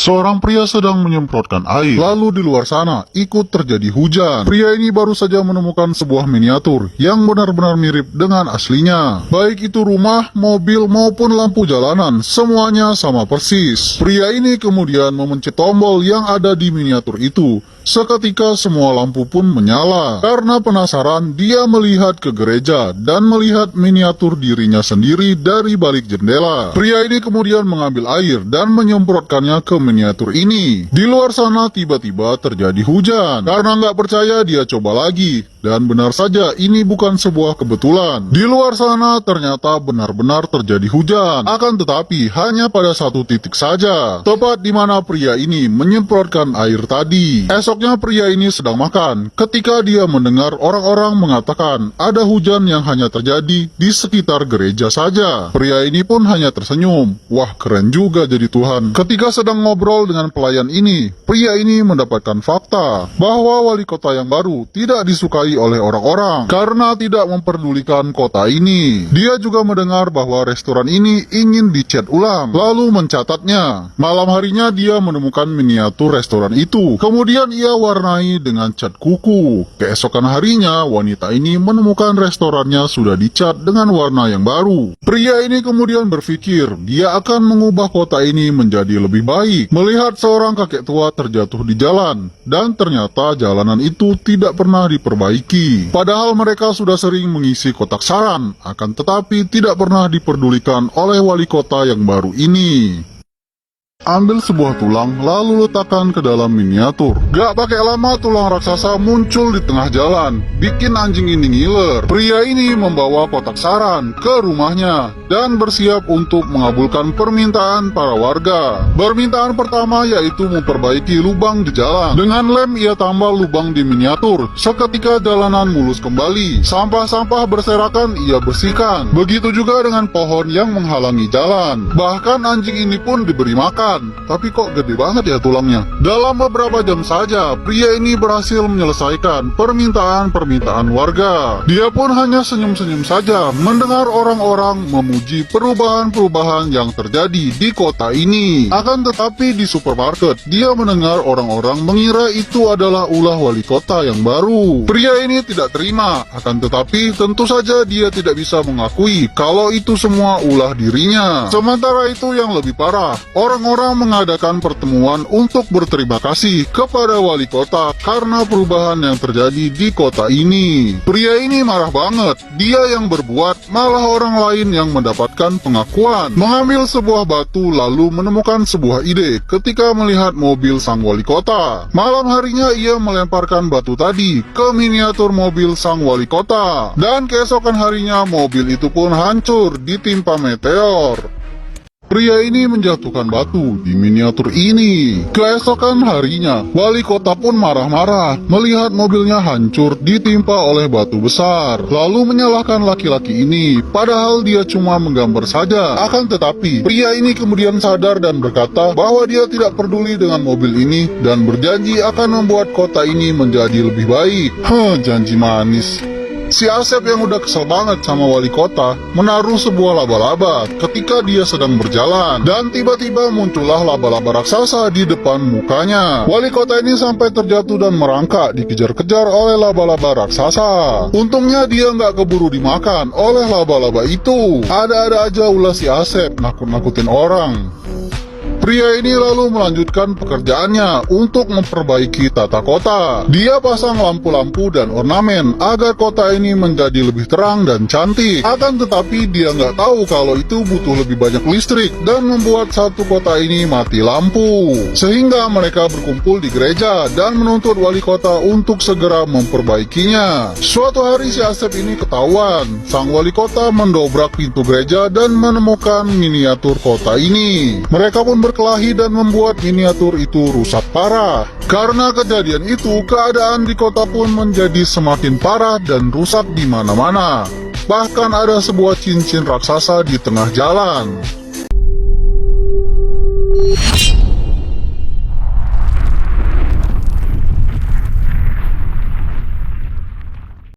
Seorang pria sedang menyemprotkan air. Lalu di luar sana, ikut terjadi hujan. Pria ini baru saja menemukan sebuah miniatur yang benar-benar mirip dengan aslinya. Baik itu rumah, mobil, maupun lampu jalanan, semuanya sama persis. Pria ini kemudian memencet tombol yang ada di miniatur itu. Seketika semua lampu pun menyala. Karena penasaran, dia melihat ke gereja dan melihat miniatur dirinya sendiri dari balik jendela. Pria ini kemudian mengambil air dan menyemprotkannya ke miniatur ini. Di luar sana tiba-tiba terjadi hujan. Karena nggak percaya, dia coba lagi. Dan benar saja, ini bukan sebuah kebetulan. Di luar sana ternyata benar-benar terjadi hujan. Akan tetapi hanya pada satu titik saja, tepat di mana pria ini menyemprotkan air tadi. Esoknya pria ini sedang makan ketika dia mendengar orang-orang mengatakan ada hujan yang hanya terjadi di sekitar gereja saja. Pria ini pun hanya tersenyum. Wah, keren juga jadi Tuhan. Ketika sedang ngobrol dengan pelayan ini, pria ini mendapatkan fakta bahwa wali kota yang baru tidak disukai oleh orang-orang karena tidak memperdulikan kota ini. Dia juga mendengar bahwa restoran ini ingin dicat ulang, lalu mencatatnya. Malam harinya dia menemukan miniatur restoran itu. Kemudian ia warnai dengan cat kuku. Keesokan harinya, wanita ini menemukan restorannya sudah dicat dengan warna yang baru. Pria ini kemudian berpikir dia akan mengubah kota ini menjadi lebih baik. Melihat seorang kakek tua terjatuh di jalan, dan ternyata jalanan itu tidak pernah diperbaiki. Padahal mereka sudah sering mengisi kotak saran, akan tetapi tidak pernah diperdulikan oleh wali kota yang baru ini. Ambil sebuah tulang, lalu letakkan ke dalam miniatur. Gak pakai lama, tulang raksasa muncul di tengah jalan, bikin anjing ini ngiler. Pria ini membawa kotak saran ke rumahnya dan bersiap untuk mengabulkan permintaan para warga. Permintaan pertama yaitu memperbaiki lubang di jalan. Dengan lem ia tambah lubang di miniatur. Seketika jalanan mulus kembali. Sampah-sampah berserakan ia bersihkan. Begitu juga dengan pohon yang menghalangi jalan. Bahkan anjing ini pun diberi makan. Tapi kok gede banget ya tulangnya. Dalam beberapa jam saja, pria ini berhasil menyelesaikan permintaan-permintaan warga. Dia pun hanya senyum-senyum saja mendengar orang-orang memuji perubahan-perubahan yang terjadi di kota ini. Akan tetapi di supermarket, dia mendengar orang-orang mengira itu adalah ulah wali kota yang baru. Pria ini tidak terima, akan tetapi tentu saja dia tidak bisa mengakui kalau itu semua ulah dirinya. Sementara itu yang lebih parah, orang-orang mengadakan pertemuan untuk berterima kasih kepada wali kota karena perubahan yang terjadi di kota ini. Pria ini marah banget. Dia yang berbuat, malah orang lain yang mendapatkan pengakuan. Mengambil sebuah batu lalu menemukan sebuah ide ketika melihat mobil sang wali kota. Malam harinya ia melemparkan batu tadi ke miniatur mobil sang wali kota. Dan keesokan harinya mobil itu pun hancur ditimpa meteor. Pria ini menjatuhkan batu di miniatur ini. Keesokan harinya, wali kota pun marah-marah melihat mobilnya hancur ditimpa oleh batu besar. Lalu menyalahkan laki-laki ini, padahal dia cuma menggambar saja. Akan tetapi, pria ini kemudian sadar dan berkata bahwa dia tidak peduli dengan mobil ini dan berjanji akan membuat kota ini menjadi lebih baik. Janji manis. Si Asep yang udah kesel banget sama wali kota menaruh sebuah laba-laba ketika dia sedang berjalan. Dan tiba-tiba muncullah laba-laba raksasa di depan mukanya. Wali kota ini sampai terjatuh dan merangkak dikejar-kejar oleh laba-laba raksasa. Untungnya dia nggak keburu dimakan oleh laba-laba itu. Ada-ada aja ulah si Asep nakut-nakutin orang. Pria ini lalu melanjutkan pekerjaannya untuk memperbaiki tata kota. Dia pasang lampu-lampu dan ornamen agar kota ini menjadi lebih terang dan cantik. Akan tetapi dia nggak tahu kalau itu butuh lebih banyak listrik dan membuat satu kota ini mati lampu. Sehingga mereka berkumpul di gereja dan menuntut wali kota untuk segera memperbaikinya. Suatu hari si Asep ini ketahuan. Sang wali kota mendobrak pintu gereja dan menemukan miniatur kota ini. Mereka pun berkelahi dan membuat miniatur itu rusak parah. Karena kejadian itu, keadaan di kota pun menjadi semakin parah dan rusak di mana-mana. Bahkan ada sebuah cincin raksasa di tengah jalan.